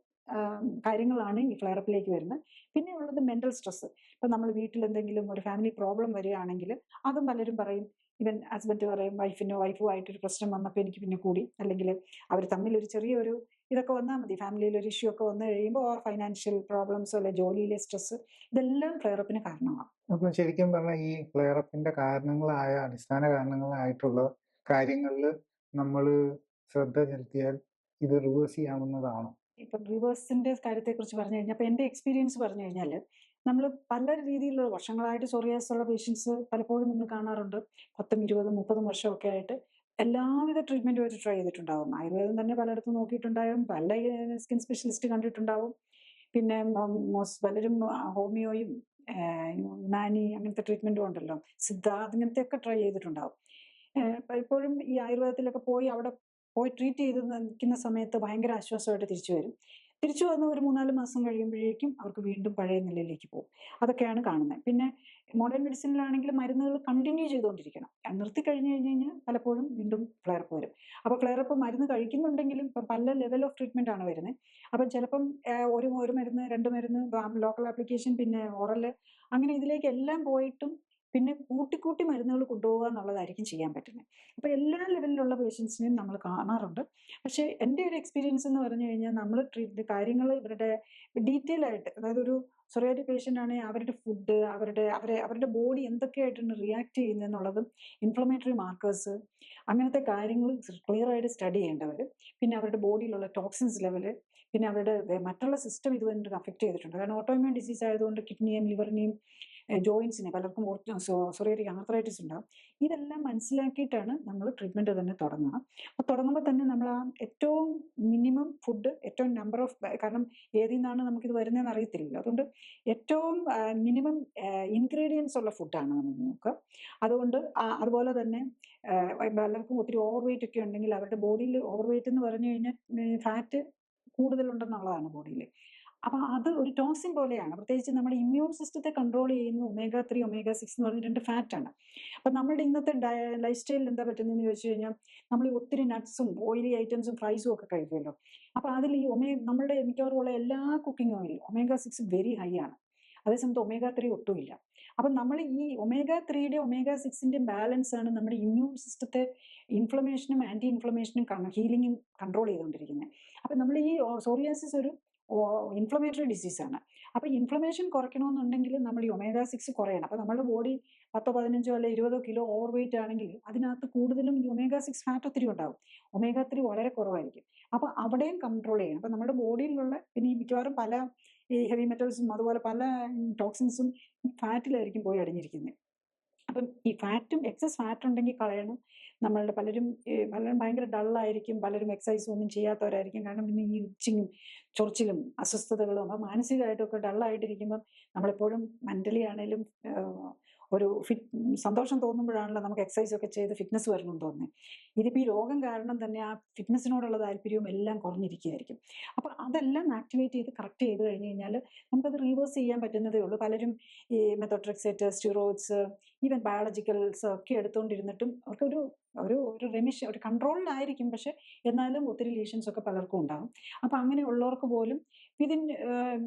കാര്യങ്ങളാണ് ഈ ഫ്ലെയർ അപ്പിലേക്ക് വരുന്നത്. പിന്നെ ഉള്ളത് മെന്റൽ സ്ട്രെസ്. ഇപ്പൊ നമ്മൾ വീട്ടിൽ എന്തെങ്കിലും ഒരു ഫാമിലി പ്രോബ്ലം വരികയാണെങ്കിൽ അതും പലരും പറയും. ഇവൻ ഹസ്ബൻഡ് പറയും വൈഫുമായിട്ടൊരു പ്രശ്നം വന്നപ്പോൾ എനിക്ക് പിന്നെ കൂടി, അല്ലെങ്കിൽ അവർ തമ്മിൽ ഒരു ചെറിയൊരു ഇതൊക്കെ വന്നാൽ മതി, ഫാമിലിയിൽ ഒരു ഇഷ്യൂ ഒക്കെ വന്നു കഴിയുമ്പോൾ, ഓർ ഫൈനാൻഷ്യൽ പ്രോബ്ലംസോ അല്ലെ ജോലിയിലെ സ്ട്രെസ്, ഇതെല്ലാം ഫ്ലെയറപ്പിന് കാരണമാകും. അപ്പൊ ശരിക്കും പറഞ്ഞാൽ ഈ ഫ്ലെയറപ്പിന്റെ അടിസ്ഥാന കാരണങ്ങളായിട്ടുള്ള കാര്യങ്ങളിൽ നമ്മൾ ശ്രദ്ധ ചെലുത്തിയാൽ ഇത് റിവേഴ്സ് ചെയ്യാവുന്നതാണോ? ഇപ്പം റിവേഴ്സിന്റെ കാര്യത്തെക്കുറിച്ച് പറഞ്ഞു കഴിഞ്ഞാൽ, ഇപ്പൊ എന്റെ എക്സ്പീരിയൻസ് പറഞ്ഞു കഴിഞ്ഞാൽ, നമ്മൾ പല രീതിയിലുള്ള വർഷങ്ങളായിട്ട് സോറിയാസിസ് ഉള്ള പേഷ്യൻസ് പലപ്പോഴും നമ്മൾ കാണാറുണ്ട്. 10, 20, 30 വർഷമൊക്കെ ആയിട്ട് എല്ലാവിധ ട്രീറ്റ്മെന്റും അവർ ട്രൈ ചെയ്തിട്ടുണ്ടാവും. ആയുർവേദം തന്നെ പലയിടത്തും നോക്കിയിട്ടുണ്ടാവും, പല സ്കിൻ സ്പെഷ്യലിസ്റ്റ് കണ്ടിട്ടുണ്ടാവും, പിന്നെ പലരും ഹോമിയോയും യുനാനി അങ്ങനത്തെ ട്രീറ്റ്മെന്റും ഉണ്ടല്ലോ, സിദ്ധ, അങ്ങനത്തെ ഒക്കെ ട്രൈ ചെയ്തിട്ടുണ്ടാവും. പലപ്പോഴും ഈ ആയുർവേദത്തിലൊക്കെ അവിടെ പോയി ട്രീറ്റ് ചെയ്ത് നിൽക്കുന്ന സമയത്ത് ഭയങ്കര ആശ്വാസമായിട്ട് തിരിച്ചു വരും. തിരിച്ചു വന്ന് ഒരു 3-4 മാസം കഴിയുമ്പോഴേക്കും അവർക്ക് വീണ്ടും പഴയ നിലയിലേക്ക് പോകും. അതൊക്കെയാണ് കാണുന്നത്. പിന്നെ മോഡേൺ മെഡിസിനിലാണെങ്കിൽ മരുന്നുകൾ കണ്ടിന്യൂ ചെയ്തുകൊണ്ടിരിക്കണം. നിർത്തി കഴിഞ്ഞു കഴിഞ്ഞാൽ പലപ്പോഴും വീണ്ടും ഫ്ലെയറപ്പ് വരും. അപ്പോൾ ഫ്ലെയറപ്പ് മരുന്ന് കഴിക്കുന്നുണ്ടെങ്കിലും ഇപ്പം പല ലെവൽ ഓഫ് ട്രീറ്റ്മെന്റ് ആണ് വരുന്നത്. അപ്പം ചിലപ്പം ഒരു മരുന്ന്, 2 മരുന്ന്, ലോക്കൽ ആപ്ലിക്കേഷൻ, പിന്നെ ഓറൽ, അങ്ങനെ ഇതിലേക്ക് എല്ലാം പോയിട്ടും പിന്നെ കൂട്ടി മരുന്നുകൾ കൊണ്ടുപോകുക എന്നുള്ളതായിരിക്കും ചെയ്യാൻ പറ്റുന്നത്. അപ്പോൾ എല്ലാ ലെവലിലുള്ള പേഷ്യൻസിനെയും നമ്മൾ കാണാറുണ്ട്. പക്ഷേ എൻ്റെ ഒരു എക്സ്പീരിയൻസ് എന്ന് പറഞ്ഞു കഴിഞ്ഞാൽ, നമ്മൾ കാര്യങ്ങൾ ഇവരുടെ ഡീറ്റെയിൽ ആയിട്ട്, അതായത് ഒരു സൊറിയാറ്റിക് പേഷ്യൻ്റ് ആണെങ്കിൽ അവരുടെ ഫുഡ്, അവരുടെ ബോഡി എന്തൊക്കെയായിട്ടാണ് റിയാക്ട് ചെയ്യുന്നതെന്നുള്ളതും, ഇൻഫ്ലമേറ്ററി മാർക്കേഴ്സ്, അങ്ങനത്തെ കാര്യങ്ങൾ ക്ലിയർ ആയിട്ട് സ്റ്റഡി ചെയ്യേണ്ടവർ. പിന്നെ അവരുടെ ബോഡിയിലുള്ള ടോക്സിൻസ് ലെവൽ, പിന്നെ അവരുടെ മറ്റുള്ള സിസ്റ്റം ഇതുവരെ അഫക്റ്റ് ചെയ്തിട്ടുണ്ട്. കാരണം ഓട്ടോഇമ്യൂൺ ഡിസീസ് ആയതുകൊണ്ട് കിഡ്നിയെയും ലിവറിനെയും ജോയിൻസിനെ പലർക്കും സൊറിയാറ്റിക് ആർത്രൈറ്റിസ് ഉണ്ടാകും. ഇതെല്ലാം മനസ്സിലാക്കിയിട്ടാണ് നമ്മൾ ട്രീറ്റ്മെന്റ് തന്നെ തുടങ്ങുക. അപ്പോൾ തുടങ്ങുമ്പോൾ തന്നെ നമ്മൾ ആ ഏറ്റവും മിനിമം ഫുഡ്, ഏറ്റവും നമ്പർ ഓഫ്, കാരണം ഏതിൽ നിന്നാണ് നമുക്കിത് വരുന്നതെന്ന് അറിയത്തില്ലല്ലോ, അതുകൊണ്ട് ഏറ്റവും മിനിമം ഇൻഗ്രീഡിയൻസ് ഉള്ള ഫുഡാണ് നമ്മൾ നോക്കുക. അതുകൊണ്ട് അതുപോലെ തന്നെ പലർക്കും ഒത്തിരി ഓവർ വെയിറ്റ് ഒക്കെ ഉണ്ടെങ്കിൽ അവരുടെ ബോഡിയിൽ ഓവർ വെയിറ്റ് എന്ന് പറഞ്ഞു കഴിഞ്ഞാൽ ഫാറ്റ് കൂടുതലുണ്ടെന്നുള്ളതാണ് ബോഡിയിൽ. അപ്പൊ അത് ഒരു ടോക്സിൻ പോലെയാണ്. പ്രത്യേകിച്ച് നമ്മുടെ ഇമ്മ്യൂൺ സിസ്റ്റത്തെ കൺട്രോൾ ചെയ്യുന്ന omega-3, omega-6 എന്ന് പറഞ്ഞ 2 ഫാറ്റാണ്. അപ്പൊ നമ്മുടെ ഇന്നത്തെ ലൈഫ് സ്റ്റൈലിൽ എന്താ പറ്റുന്നതെന്ന് ചോദിച്ചു കഴിഞ്ഞാൽ, നമ്മൾ ഒത്തിരി നട്ട്സും ഓയിലി ഐറ്റംസും ഫ്രൈസും ഒക്കെ കഴിക്കുമല്ലോ. അപ്പൊ അതിൽ ഈ നമ്മളുടെ മിക്കവാറും ഉള്ള എല്ലാ കുക്കിംഗ് ഓയിലും omega-6 വെരി ഹൈ ആണ്. അതേസമയത്ത് omega-3 ഒട്ടുമില്ല. അപ്പം നമ്മൾ ഈ omega-3യുടെ omega-6ന്റെ ബാലൻസ് ആണ് നമ്മുടെ ഇമ്മ്യൂൺ സിസ്റ്റത്തെ ഇൻഫ്ലമേഷനും ആന്റി ഇൻഫ്ലമേഷനും ഹീലിംഗും കൺട്രോൾ ചെയ്തുകൊണ്ടിരിക്കുന്നത്. അപ്പം നമ്മൾ ഈ സോറിയാസിസ് ഒരു ഇൻഫ്ലമേറ്ററി ഡിസീസാണ്. അപ്പോൾ ഇൻഫ്ലമേഷൻ കുറയ്ക്കണമെന്നുണ്ടെങ്കിൽ നമ്മൾ ഈ omega-6 കുറയണം. അപ്പോൾ നമ്മുടെ ബോഡി 10, 15 അല്ലെ 20 കിലോ ഓവർ വെയിറ്റ് ആണെങ്കിൽ അതിനകത്ത് കൂടുതലും ഈ omega-6 ഫാറ്റ് ഒത്തിരി ഉണ്ടാവും. omega-3 വളരെ കുറവായിരിക്കും. അപ്പോൾ അവിടെയും കൺട്രോൾ ചെയ്യണം. അപ്പോൾ നമ്മുടെ ബോഡിയിലുള്ള പിന്നെ ഈ മിക്കവാറും പല ഈ ഹെവി മെറ്റൽസും അതുപോലെ പല ടോക്സിൻസും ഈ ഫാറ്റിലായിരിക്കും പോയി അടിഞ്ഞിരിക്കുന്നത്. അപ്പം ഈ ഫാറ്റും, എക്സസ് ഫാറ്റ് ഉണ്ടെങ്കിൽ കളയണം. പലരും ഭയങ്കര ഡള്ളായിരിക്കും, പലരും എക്സസൈസ് ഒന്നും ചെയ്യാത്തവരായിരിക്കും. കാരണം പിന്നെ ഈ ഇച്ചിങ്ങും ചൊറിച്ചിലും അസ്വസ്ഥതകളും, അപ്പം മാനസികമായിട്ടൊക്കെ ഡള്ളായിട്ടിരിക്കുമ്പം നമ്മളെപ്പോഴും മെൻ്റലി ആണെങ്കിലും ഒരു സന്തോഷം തോന്നുമ്പോഴാണല്ലോ നമുക്ക് എക്സസൈസ് ഒക്കെ ചെയ്ത് ഫിറ്റ്നസ് വരണമെന്ന് തോന്നുന്നത്. ഇതിപ്പോൾ ഈ രോഗം കാരണം തന്നെ ആ ഫിറ്റ്നസിനോടുള്ള താല്പര്യവും എല്ലാം കുറഞ്ഞിരിക്കുകയായിരിക്കും. അപ്പോൾ അതെല്ലാം ആക്ടിവേറ്റ് ചെയ്ത് കറക്റ്റ് ചെയ്ത് കഴിഞ്ഞ് കഴിഞ്ഞാൽ നമുക്കത് റീവേഴ്സ് ചെയ്യാൻ പറ്റുന്നതേ ഉള്ളൂ. പലരും ഈ മെത്തോട്രെക്സേറ്റ്, സ്റ്റിറോയിഡ്സ്, ഈവൻ ബയോളജിക്കൽസ് ഒക്കെ എടുത്തുകൊണ്ടിരുന്നിട്ടും അവർക്കൊരു ഒരു റെമിഷൻ, ഒരു കൺട്രോളിലായിരിക്കും, പക്ഷെ എന്നാലും ഒത്തിരി ലീഷൻസ് ഒക്കെ പലർക്കും ഉണ്ടാകും. അപ്പം അങ്ങനെയുള്ളവർക്ക് പോലും ഈ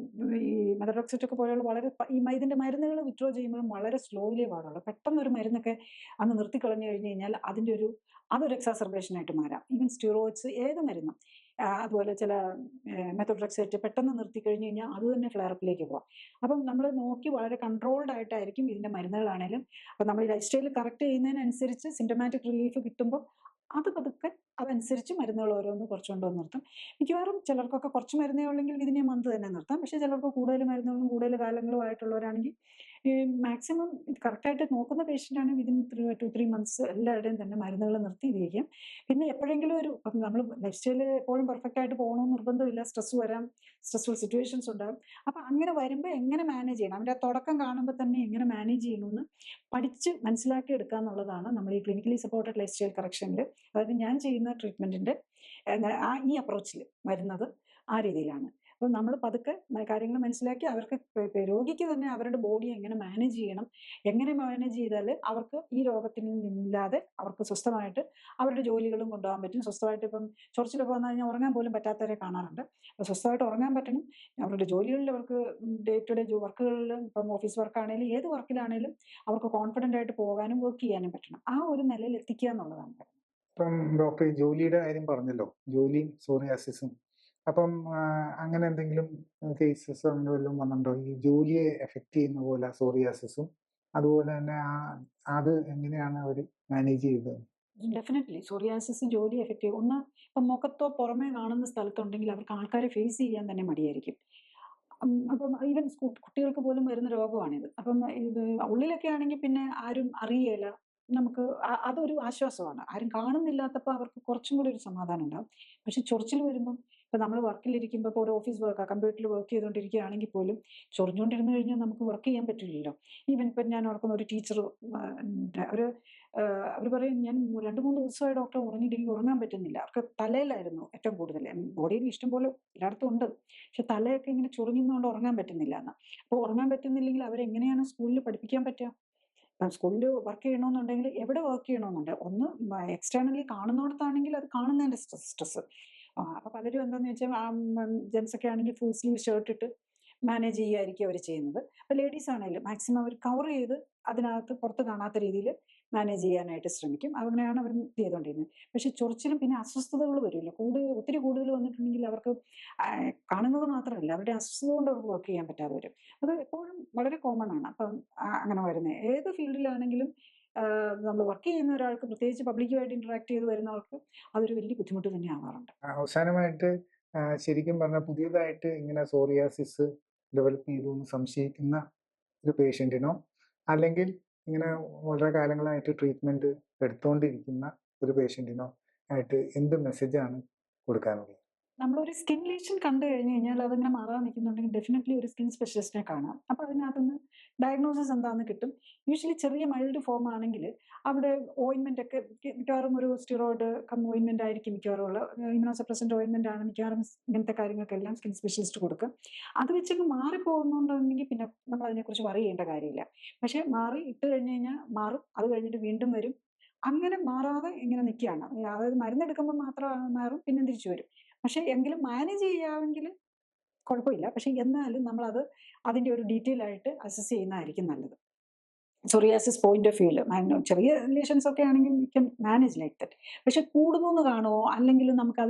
മെത്തോട്രെക്സേറ്റ് ഒക്കെ പോലെയുള്ള വളരെ ഇതിൻ്റെ മരുന്നുകൾ വിത്ഡ്രോ ചെയ്യുമ്പോഴും വളരെ സ്ലോലി പാടുള്ളൂ. പെട്ടെന്നൊരു മരുന്നൊക്കെ അന്ന് നിർത്തിക്കളഞ്ഞു കഴിഞ്ഞ് കഴിഞ്ഞാൽ അതൊരു എക്സാസർബേഷനായിട്ട് മാറാം. ഈവൻ സ്റ്റിറോയിഡ്സ്, ഏത് മരുന്നും അതുപോലെ ചില മെത്തോട്രെക്സേറ്റ് പെട്ടെന്ന് നിർത്തി കഴിഞ്ഞ് കഴിഞ്ഞാൽ അത് തന്നെ ഫ്ലെയറപ്പിലേക്ക് പോകാം. അപ്പം നമ്മൾ നോക്കി വളരെ കൺട്രോൾഡ് ആയിട്ടായിരിക്കും ഇതിൻ്റെ മരുന്നുകളാണേലും. അപ്പം നമ്മൾ ലൈഫ് സ്റ്റൈൽ കറക്റ്റ് ചെയ്യുന്നതിനനുസരിച്ച് സിംറ്റമാറ്റിക് റിലീഫ് കിട്ടുമ്പോൾ അത് പതുക്കെ അതനുസരിച്ച് മരുന്നുകൾ ഓരോന്ന് കുറച്ചുകൊണ്ട് വന്ന് നിർത്തും. മിക്കവാറും ചിലർക്കൊക്കെ കുറച്ച് മരുന്നേ ഉള്ളെങ്കിൽ ഇതിനെ മന്ത് തന്നെ നിർത്താം. പക്ഷേ ചിലർക്ക് കൂടുതൽ മരുന്നുകളും കൂടുതൽ കാലങ്ങളും ആയിട്ടുള്ളവരാണെങ്കിൽ മാക്സിമം കറക്റ്റായിട്ട് നോക്കുന്ന പേഷ്യൻ്റ് ആണെങ്കിൽ വിതിൻ 2-3 മന്ത്സ് എല്ലാവരുടെയും തന്നെ മരുന്നുകൾ നിർത്തിയിരിക്കും. പിന്നെ എപ്പോഴെങ്കിലും നമ്മൾ ലൈഫ് സ്റ്റൈൽ എപ്പോഴും പെർഫെക്റ്റ് ആയിട്ട് പോകണമെന്ന് നിർബന്ധമില്ല. സ്ട്രെസ് വരാം, സ്ട്രെസ്ഫുൾ സിറ്റുവേഷൻസ് ഉണ്ടാകും. അപ്പം അങ്ങനെ വരുമ്പോൾ എങ്ങനെ മാനേജ് ചെയ്യണം, അവൻ്റെ തുടക്കം കാണുമ്പോൾ തന്നെ എങ്ങനെ മാനേജ് ചെയ്യണമെന്ന് പഠിച്ച് മനസ്സിലാക്കി എടുക്കുക എന്നുള്ളതാണ് നമ്മൾ ഈ ക്ലിനിക്കലി സപ്പോർട്ടഡ് ലൈഫ് സ്റ്റൈൽ കറക്ഷനിൽ, അതായത് ഞാൻ ചെയ്യുന്ന ട്രീറ്റ്മെൻറ്റിൻ്റെ ഈ അപ്രോച്ചിൽ വരുന്നത് ആ രീതിയിലാണ്. അപ്പം നമ്മൾ പതുക്കെ കാര്യങ്ങൾ മനസ്സിലാക്കി അവർക്ക് രോഗിക്ക് തന്നെ അവരുടെ ബോഡി എങ്ങനെ മാനേജ് ചെയ്യണം, എങ്ങനെ മാനേജ് ചെയ്താൽ അവർക്ക് ഈ രോഗത്തിൽ നിന്നില്ലാതെ അവർക്ക് സ്വസ്ഥമായിട്ട് അവരുടെ ജോലികളും കൊണ്ടുപോകാൻ പറ്റും. സ്വസ്ഥമായിട്ട് ഇപ്പം ചൊറിച്ചിലൊക്കെ വന്നു കഴിഞ്ഞാൽ ഉറങ്ങാൻ പോലും പറ്റാത്തവരെ കാണാറുണ്ട്. അപ്പോൾ സ്വസ്ഥമായിട്ട് ഉറങ്ങാൻ പറ്റണം. അവരുടെ ജോലികളിൽ അവർക്ക് ഡേ ടു ഡേ വർക്കുകളിൽ, ഇപ്പം ഓഫീസ് വർക്കാണെങ്കിലും ഏത് വർക്കിലാണെങ്കിലും അവർക്ക് കോൺഫിഡൻ്റ് ആയിട്ട് പോകാനും വർക്ക് ചെയ്യാനും പറ്റണം. ആ ഒരു നിലയിൽ എത്തിക്കുക എന്നുള്ളതാണ്. ഇപ്പം ഡോക്ടർ ജോലിയുടെ കാര്യം പറഞ്ഞല്ലോ, ജോലിയും സോറിയാസിസും. അപ്പം അങ്ങനെ എന്തെങ്കിലും കേസസ് അങ്ങനെ വല്ലതും വന്നിട്ടുണ്ടോ ഈ ജോലിയെ എഫക്റ്റ് ചെയ്യുന്ന പോലെ സോറിയാസിസും? അതുപോലെ തന്നെ അത് എങ്ങനെയാണ് അവർ മാനേജ് ചെയ്തത്? ഡെഫിനറ്റ്ലി സോറിയാസിസ് ജോലി എഫക്റ്റ് ചെയ്യും. ഒന്ന് ഇപ്പം മുഖത്തോ പുറമേ കാണുന്ന സ്ഥലത്തുണ്ടെങ്കിൽ അവർക്ക് ആൾക്കാരെ ഫേസ് ചെയ്യാൻ തന്നെ മടിയായിരിക്കും. അപ്പം ഈവൻ കുട്ടികൾക്ക് പോലും വരുന്ന രോഗമാണിത്. അപ്പം ഇത് ഉള്ളിലൊക്കെ ആണെങ്കിൽ പിന്നെ ആരും അറിയേല. നമുക്ക് അതൊരു ആശ്വാസമാണ്. ആരും കാണുന്നില്ലാത്തപ്പോൾ അവർക്ക് കുറച്ചും കൂടി ഒരു സമാധാനം ഉണ്ടാവും. പക്ഷെ ചൊറിച്ചിൽ വരുമ്പം ഇപ്പം നമ്മൾ വർക്കിലിരിക്കുമ്പോൾ ഇപ്പോൾ ഒരു ഓഫീസ് വർക്കാണ്, കമ്പ്യൂട്ടറിൽ വർക്ക് ചെയ്തുകൊണ്ടിരിക്കുകയാണെങ്കിൽ പോലും ചൊറിഞ്ഞുകൊണ്ടിരുന്ന് കഴിഞ്ഞാൽ നമുക്ക് വർക്ക് ചെയ്യാൻ പറ്റില്ലല്ലോ. ഈവൻ ഇപ്പം ഞാൻ ഓർക്കുന്ന ഒരു ടീച്ചർ ഒരു അവർ പറയും, ഞാൻ 2-3 ദിവസമായി ഡോക്ടർ ഉറങ്ങിയിട്ടെങ്കിൽ ഉറങ്ങാൻ പറ്റുന്നില്ല. അവർക്ക് തലയിലായിരുന്നു ഏറ്റവും കൂടുതൽ. ബോഡിയിൽ ഇഷ്ടം പോലെ എല്ലായിടത്തും ഉണ്ട്, പക്ഷെ തലയൊക്കെ ഇങ്ങനെ ചൊറിഞ്ഞുകൊണ്ട് ഉറങ്ങാൻ പറ്റുന്നില്ല എന്ന്. അപ്പോൾ ഉറങ്ങാൻ പറ്റുന്നില്ലെങ്കിൽ അവരെങ്ങനെയാണ് സ്കൂളിൽ പഠിപ്പിക്കാൻ പറ്റുക? സ്കൂളിൽ വർക്ക് ചെയ്യണമെന്നുണ്ടെങ്കിൽ എവിടെ വർക്ക് ചെയ്യണമെന്നുണ്ട്, ഒന്ന് എക്സ്റ്റേണലി കാണുന്നിടത്താണെങ്കിൽ അത് കാണുന്നതിൻ്റെ സ്ട്രെസ്. അപ്പോൾ പലരും എന്താണെന്ന് വെച്ചാൽ ജെൻസൊക്കെ ആണെങ്കിൽ ഫുൾ സ്ലീവ് ഷർട്ട് ഇട്ട് മാനേജ് ചെയ്യുകയായിരിക്കും അവർ ചെയ്യുന്നത്. അപ്പോൾ ലേഡീസ് ആണെങ്കിലും മാക്സിമം അവർ കവർ ചെയ്ത് അതിനകത്ത് പുറത്ത് കാണാത്ത രീതിയിൽ മാനേജ് ചെയ്യാനായിട്ട് ശ്രമിക്കും. അങ്ങനെയാണ് അവർ ചെയ്തുകൊണ്ടിരുന്നത്. പക്ഷെ ചൊറിച്ചിലും പിന്നെ അസ്വസ്ഥതകൾ വരുമല്ലോ, ഒത്തിരി കൂടുതൽ വന്നിട്ടുണ്ടെങ്കിൽ അവർക്ക് കാണുന്നത് മാത്രമല്ല അവരുടെ അസ്വസ്ഥത കൊണ്ട് അവർക്ക് വർക്ക് ചെയ്യാൻ പറ്റാതെ വരും. അത് എപ്പോഴും വളരെ കോമൺ ആണ്. അപ്പം അങ്ങനെ വരുന്നത് ഏത് ഫീൽഡിലാണെങ്കിലും നമ്മൾ വർക്ക് ചെയ്യുന്ന ഒരാൾക്ക്, പ്രത്യേകിച്ച് പബ്ലിക്കുമായിട്ട് ഇന്ററാക്ട് ചെയ്ത് വരുന്നവർക്ക് അതൊരു വലിയ ബുദ്ധിമുട്ട് തന്നെ ആവാറുണ്ട്. അവസാനമായിട്ട് ശരിക്കും പറഞ്ഞാൽ പുതിയതായിട്ട് ഇങ്ങനെ സോറിയാസിസ് ഡെവലപ്പ് ചെയ്തു എന്ന് സംശയിക്കുന്ന ഒരു പേഷ്യൻറ്റിനോ അല്ലെങ്കിൽ ഇങ്ങനെ വളരെ കാലങ്ങളായിട്ട് ട്രീറ്റ്മെൻറ്റ് എടുത്തുകൊണ്ടിരിക്കുന്ന ഒരു പേഷ്യൻറ്റിനോ ആയിട്ട് എന്ത് മെസ്സേജാണ് കൊടുക്കാനുള്ളത്? നമ്മളൊരു സ്കിൻ ലീഷൻ കണ്ടു കഴിഞ്ഞ് കഴിഞ്ഞാൽ അതിങ്ങനെ മാറാൻ നിൽക്കുന്നുണ്ടെങ്കിൽ ഡെഫിനറ്റ്ലി ഒരു സ്കിൻ സ്പെഷ്യലിസ്റ്റിനെ കാണാം. അപ്പോൾ അതിനകത്തുനിന്ന് ഡയഗ്നോസിസ് എന്താണെന്ന് കിട്ടും. യൂഷ്വലി ചെറിയ മൈൽഡ് ഫോം ആണെങ്കിൽ അവിടെ ഓയിൻമെൻ്റ് ഒക്കെ മിക്കവാറും ഒരു സ്റ്റിറോയിഡ് ഓയിൻമെൻ്റ് ആയിരിക്കും മിക്കവാറും ഉള്ള. ഇമ്യൂണോസപ്രസൻ്റ് ഓയിൻമെൻ്റ് ആണ് മിക്കവാറും ഇങ്ങനത്തെ കാര്യങ്ങൾക്കെല്ലാം സ്കിൻ സ്പെഷ്യലിസ്റ്റ് കൊടുക്കും. അത് വെച്ചൊക്കെ മാറിപ്പോകുന്നുണ്ടെങ്കിൽ പിന്നെ നമ്മൾ അതിനെക്കുറിച്ച് വറി ചെയ്യേണ്ട കാര്യമില്ല. പക്ഷേ മാറി ഇട്ട് കഴിഞ്ഞ് കഴിഞ്ഞാൽ മാറും, അത് കഴിഞ്ഞിട്ട് വീണ്ടും വരും. അങ്ങനെ മാറാതെ ഇങ്ങനെ നിൽക്കുകയാണ്. അതായത് മരുന്നെടുക്കുമ്പോൾ മാത്രം മാറും, പിന്നെ തിരിച്ചു വരും. പക്ഷെ എങ്കിലും മാനേജ് ചെയ്യാമെങ്കിൽ കുഴപ്പമില്ല. പക്ഷെ എന്നാലും നമ്മളത് അതിൻ്റെ ഒരു ഡീറ്റെയിൽ ആയിട്ട് അസസ് ചെയ്യുന്നതായിരിക്കും നല്ലത്. സോറിയാസിസ് പോയിന്റ് ഓഫ് വ്യൂവിൽ ചെറിയ റിലേഷൻസ് ഒക്കെ ആണെങ്കിൽ we can manage like that. പക്ഷെ കൂടുന്നു കാണുമോ, അല്ലെങ്കിൽ നമുക്ക്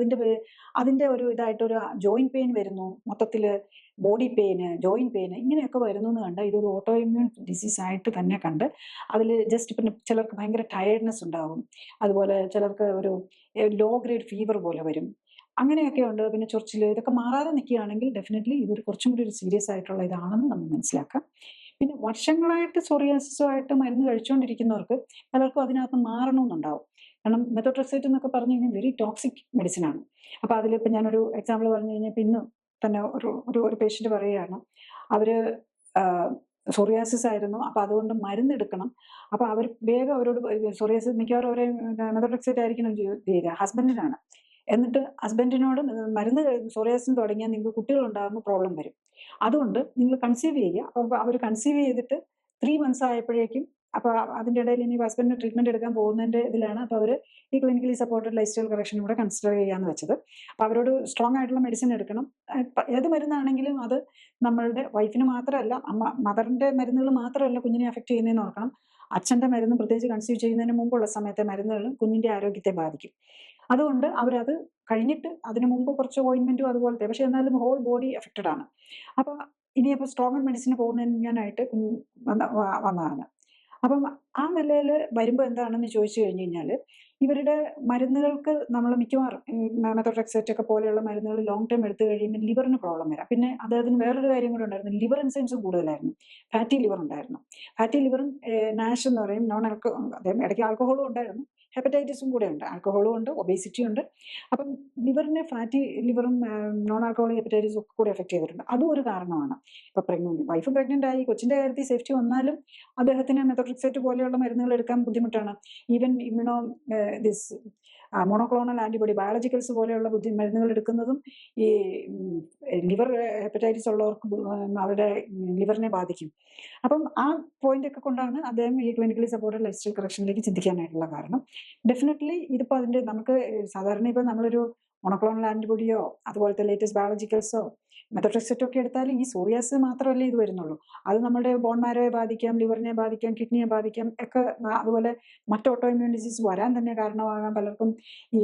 അതിൻ്റെ ഒരു ഇതായിട്ടൊരു ജോയിന്റ് പെയിൻ വരുന്നു, മൊത്തത്തിൽ ബോഡി പെയിന്, ജോയിന്റ് പെയിന് ഇങ്ങനെയൊക്കെ വരുന്നു എന്ന് കണ്ട് ഇതൊരു ഓട്ടോ ഇമ്മ്യൂൺ ഡിസീസ് ആയിട്ട് തന്നെ കണ്ട് അതിൽ ജസ്റ്റ് പിന്നെ ചിലർക്ക് ഭയങ്കര ടയർഡ്നെസ് ഉണ്ടാകും. അതുപോലെ ചിലർക്ക് ഒരു ലോ ഗ്രേഡ് ഫീവർ പോലെ വരും. അങ്ങനെയൊക്കെ ഉണ്ട്. പിന്നെ ചൊറിച്ചിൽ ഇതൊക്കെ മാറാതെ നിൽക്കുകയാണെങ്കിൽ ഡെഫിനറ്റ്ലി ഇതൊരു കുറച്ചും കൂടി ഒരു സീരിയസ് ആയിട്ടുള്ള ഇതാണെന്ന് നമ്മൾ മനസ്സിലാക്കാം. പിന്നെ വർഷങ്ങളായിട്ട് സോറിയാസിസുമായിട്ട് മരുന്ന് കഴിച്ചുകൊണ്ടിരിക്കുന്നവർക്ക് പലർക്കും അതിനകത്ത് മാറണമെന്നുണ്ടാവും. കാരണം മെത്തോട്രെക്സേറ്റ് എന്നൊക്കെ പറഞ്ഞു കഴിഞ്ഞാൽ വെരി ടോക്സിക് മെഡിസിൻ ആണ്. അപ്പോൾ അതിലിപ്പോൾ ഞാനൊരു എക്സാമ്പിൾ പറഞ്ഞു കഴിഞ്ഞാൽ ഇപ്പം ഇന്ന് തന്നെ ഒരു പേഷ്യൻ്റ് പറയുകയാണ്, അവർ സോറിയാസിസ് ആയിരുന്നു, അപ്പോൾ അതുകൊണ്ട് മരുന്നെടുക്കണം. അപ്പോൾ അവർ വേഗം അവരോട് സോറിയാസിസ് മിക്കവാറും അവരെ മെത്തോട്രെക്സേറ്റ് ആയിരിക്കണം ചെയ്യുക, ഹസ്ബൻഡിനാണ്. എന്നിട്ട് ഹസ്ബൻഡിനോട് മരുന്ന് സോറിയാസിന് തുടങ്ങിയാൽ നിങ്ങൾക്ക് കുട്ടികളുണ്ടാകുമ്പോൾ പ്രോബ്ലം വരും, അതുകൊണ്ട് നിങ്ങൾ കൺസീവ് ചെയ്യുക. അപ്പോൾ അവർ കൺസീവ് ചെയ്തിട്ട് 3 months ആയപ്പോഴേക്കും, അപ്പോൾ അതിൻ്റെ ഇടയിൽ ഇനി ഹസ്ബൻഡിന് ട്രീറ്റ്മെൻറ്റ് എടുക്കാൻ പോകുന്നതിൻ്റെ ഇതിലാണ് അപ്പോൾ അവർ ഈ clinically supported life style correction കൂടെ കൺസിഡർ ചെയ്യാമെന്ന് വെച്ചത്. അപ്പോൾ അവരോട് സ്ട്രോങ് ആയിട്ടുള്ള മെഡിസിൻ എടുക്കണം. ഏത് മരുന്നാണെങ്കിലും അത് നമ്മളുടെ വൈഫിന് മാത്രമല്ല, മദറിൻ്റെ മരുന്നുകൾ മാത്രമല്ല കുഞ്ഞിനെ അഫക്റ്റ് ചെയ്യുന്നതെന്ന് ഓർക്കണം. അച്ഛൻ്റെ മരുന്ന്, പ്രത്യേകിച്ച് കൺസീവ് ചെയ്യുന്നതിന് മുമ്പുള്ള സമയത്തെ മരുന്നുകളും കുഞ്ഞിൻ്റെ ആരോഗ്യത്തെ ബാധിക്കും. അതുകൊണ്ട് അവരത് കഴിഞ്ഞിട്ട് അതിന് മുമ്പ് കുറച്ച് ഓയിൻമെൻറ്റും അതുപോലത്തെ, പക്ഷേ എന്നാലും ഹോൾ ബോഡി എഫക്റ്റഡ് ആണ്. അപ്പോൾ ഇനിയിപ്പോൾ സ്ട്രോങ് മെഡിസിന് പോകുന്നതിനായിട്ട് വന്നതാണ്. അപ്പം ആ നിലയിൽ വരുമ്പോൾ എന്താണെന്ന് ചോദിച്ചു കഴിഞ്ഞ് കഴിഞ്ഞാൽ ഇവരുടെ മരുന്നുകൾക്ക് നമ്മൾ മിക്കവാറും മെത്തോട്രെക്സേറ്റ് ഒക്കെ പോലെയുള്ള മരുന്നുകൾ ലോങ് ടൈം എടുത്തു കഴിയുമ്പോൾ ലിവറിന് പ്രോബ്ലം വരാം. പിന്നെ അദ്ദേഹത്തിന് വേറൊരു കാര്യം കൂടെ ഉണ്ടായിരുന്നു, ലിവർ എൻസൈംസ് കൂടുതലായിരുന്നു, ഫാറ്റി ലിവർ ഉണ്ടായിരുന്നു. ഫാറ്റി ലിവറും നാഷ് എന്ന് പറയും, അദ്ദേഹം ഇടയ്ക്ക് ആൽക്കഹോളും ഉണ്ടായിരുന്നു, ഹെപ്പറ്റൈറ്റിസും കൂടെ ഉണ്ട്, ആൽക്കഹോളും ഉണ്ട്, ഒബേസിറ്റി ഉണ്ട്. അപ്പം ലിവറിനെ ഫാറ്റി ലിവറും നോൺ ആൽക്കഹോളിക് ഹെപ്പറ്റൈറ്റിസും ഒക്കെ കൂടി എഫക്ട് ചെയ്തിട്ടുണ്ട്. അതും ഒരു കാരണമാണ്. ഇപ്പോൾ വൈഫ് പ്രഗ്നൻ്റ് ആയി കൊച്ചിൻ്റെ കാര്യത്തിൽ സേഫ്റ്റി വന്നാലും അദ്ദേഹത്തിന് മെത്തോട്രെക്സേറ്റ് പോലെയുള്ള മരുന്നുകൾ എടുക്കാൻ ബുദ്ധിമുട്ടാണ്. ഈവൻ മോണോക്ലോണൽ ആന്റിബോഡി ബയോളജിക്കൽസ് പോലെയുള്ള മരുന്നുകൾ എടുക്കുന്നതും ഈ ലിവർ ഹെപ്പറ്റൈറ്റിസ് ഉള്ളവർക്ക് അവരുടെ ലിവറിനെ ബാധിക്കും. അപ്പം ആ പോയിന്റ് ഒക്കെ കൊണ്ടാണ് അദ്ദേഹം ഈ ക്ലിനിക്കലി സപ്പോർട്ടഡ് ലൈഫ് സ്റ്റൈൽ കറക്ഷനിലേക്ക് ചിന്തിക്കാനായിട്ടുള്ള കാരണം. ഡെഫിനറ്റ്ലി ഇതിപ്പോൾ അതിന്റെ നമുക്ക് സാധാരണ ഇപ്പോൾ നമ്മളൊരു മോണോക്ലോണൽ ആന്റിബോഡിയോ അതുപോലത്തെ ലേറ്റസ്റ്റ് ബയോളജിക്കൽസോ മെത്തോട്രെക്സറ്റോ ഒക്കെ എടുത്താൽ ഈ സോറിയാസിസ് മാത്രമല്ലേ ഇത് വരുന്നുള്ളൂ. അത് നമ്മുടെ ബോൺ മാരോയെ ബാധിക്കാം, ലിവറിനെ ബാധിക്കാം, കിഡ്നിയെ ബാധിക്കാം ഒക്കെ. അതുപോലെ മറ്റ് ഓട്ടോ ഇമ്മ്യൂൺ ഡിസീസ് വരാൻ തന്നെ കാരണമാകാം. പലർക്കും ഈ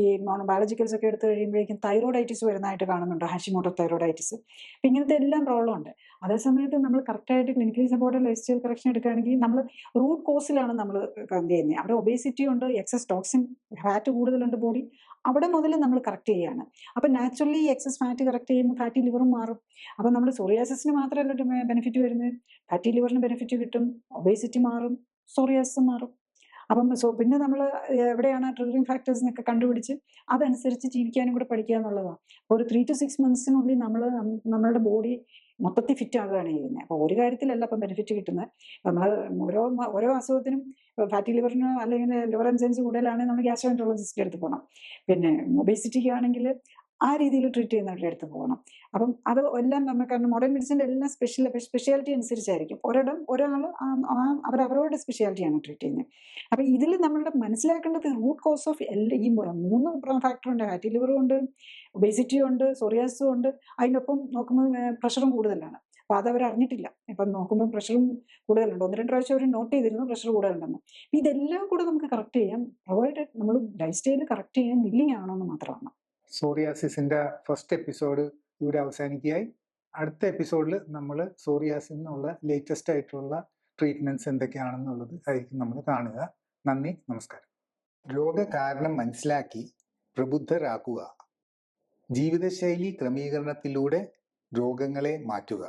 ബയോളജിക്കൽസ് ഒക്കെ എടുത്തു കഴിയുമ്പോഴേക്കും തൈറോയിഡൈറ്റിസ് വരുന്നതായിട്ട് കാണുന്നുണ്ട്, ഹാഷിമോട്ടോ തൈറോയിഡൈറ്റിസ്. അപ്പം ഇങ്ങനത്തെ എല്ലാം പ്രോബ്ലം ഉണ്ട്. അതേസമയത്ത് നമ്മൾ കറക്റ്റായിട്ട് clinically supported life style correction എടുക്കുകയാണെങ്കിൽ നമ്മൾ റൂട്ട് കോസിലാണ് നമ്മൾ എന്ത് ചെയ്യുന്നത്. അവിടെ ഒബേസിറ്റി ഉണ്ട്, എക്സസ് ടോക്സിൻ ഫാറ്റ് കൂടുതലുണ്ട് ബോഡി, അവിടെ മുതൽ നമ്മൾ കറക്റ്റ് ചെയ്യുകയാണ്. അപ്പം നാച്ചുറലി എക്സസ് ഫാറ്റ് കറക്റ്റ് ചെയ്യുമ്പോൾ ഫാറ്റി ലിവറും മാറും. അപ്പം നമ്മൾ സോറിയാസിസിന് മാത്രമല്ല ബെനിഫിറ്റ് വരുന്നത്, ഫാറ്റി ലിവറിന് ബെനിഫിറ്റ് കിട്ടും, ഒബേസിറ്റി മാറും, സോറിയാസിസ് മാറും. അപ്പം പിന്നെ നമ്മൾ എവിടെയാണ് ട്രിഗറിങ് ഫാക്ടേഴ്സ് എന്നൊക്കെ കണ്ടുപിടിച്ച് അതനുസരിച്ച് ജീവിക്കാനും കൂടെ പഠിക്കുക എന്നുള്ളതാണ്. ഒരു 3 to 6 months നമ്മളുടെ ബോഡി മൊത്തത്തിൽ ഫിറ്റ് ആകുകയാണ് ചെയ്യുന്നത്. അപ്പോൾ ഒരു കാര്യത്തിലല്ല ഇപ്പം ബെനിഫിറ്റ് കിട്ടുന്നത്. നമ്മൾ ഓരോ അസുഖത്തിനും ഫാറ്റി ലിവറിന് അല്ലെങ്കിൽ ലിവർ എൻസൈംസ് കൂടുതലാണെങ്കിൽ നമ്മൾ ഗ്യാസ്ട്രോഎൻട്രോളജിസ്റ്റിൻ്റെ അടുത്ത് പോകണം. പിന്നെ ഒബേസിറ്റിക്ക് ആണെങ്കിൽ ആ രീതിയിൽ ട്രീറ്റ് ചെയ്യുന്നവരുടെ അടുത്ത് പോകണം. അപ്പം അത് എല്ലാം നമുക്ക്, കാരണം മോഡേൺ മെഡിസിൻ്റെ എല്ലാം സ്പെഷ്യാലിറ്റി അനുസരിച്ചായിരിക്കും. ഒരാൾ അവരവരുടെ സ്പെഷ്യാലിറ്റിയാണ് ട്രീറ്റ് ചെയ്യുന്നത്. അപ്പം ഇതിൽ നമ്മളുടെ മനസ്സിലാക്കേണ്ടത് റൂട്ട് കോസ് ഓഫ് ഈ 3 ഫാക്ടറുണ്ട്. ഫാറ്റി ലിവറും ഉണ്ട്, ഒബേസിറ്റിയും ഉണ്ട്, സോറിയാസിസും ഉണ്ട്. അതിനൊപ്പം നോക്കുമ്പോൾ പ്രഷറും കൂടുതലാണ്. അപ്പോൾ അതവർ അറിഞ്ഞിട്ടില്ല. ഇപ്പം നോക്കുമ്പോൾ പ്രഷറും കൂടുതലുണ്ട്. 1-2 പ്രാവശ്യം അവർ നോട്ട് ചെയ്തിരുന്നു പ്രഷർ കൂടുതലുണ്ടെന്ന്. അപ്പം ഇതെല്ലാം കൂടെ നമുക്ക് കറക്റ്റ് ചെയ്യാം, പ്രൊവൈഡഡ് നമ്മൾ ലൈഫ് സ്റ്റൈൽ കറക്റ്റ് ചെയ്യാൻ വില്ലിങ് ആണോ എന്ന് മാത്രമാണ്. സോറിയാസിസിന്റെ ഫസ്റ്റ് എപ്പിസോഡ് ഇവിടെ അവസാനിക്കുകയായി. അടുത്ത എപ്പിസോഡിൽ നമ്മൾ സോറിയാസിനുള്ള ലേറ്റസ്റ്റ് ആയിട്ടുള്ള ട്രീറ്റ്മെന്റ്സ് എന്തൊക്കെയാണെന്നുള്ളത് ആയിരിക്കും നമ്മൾ കാണുക. നന്ദി, നമസ്കാരം. രോഗകാരണം മനസ്സിലാക്കി പ്രബുദ്ധരാക്കുക. ജീവിതശൈലി ക്രമീകരണത്തിലൂടെ രോഗങ്ങളെ മാറ്റുക.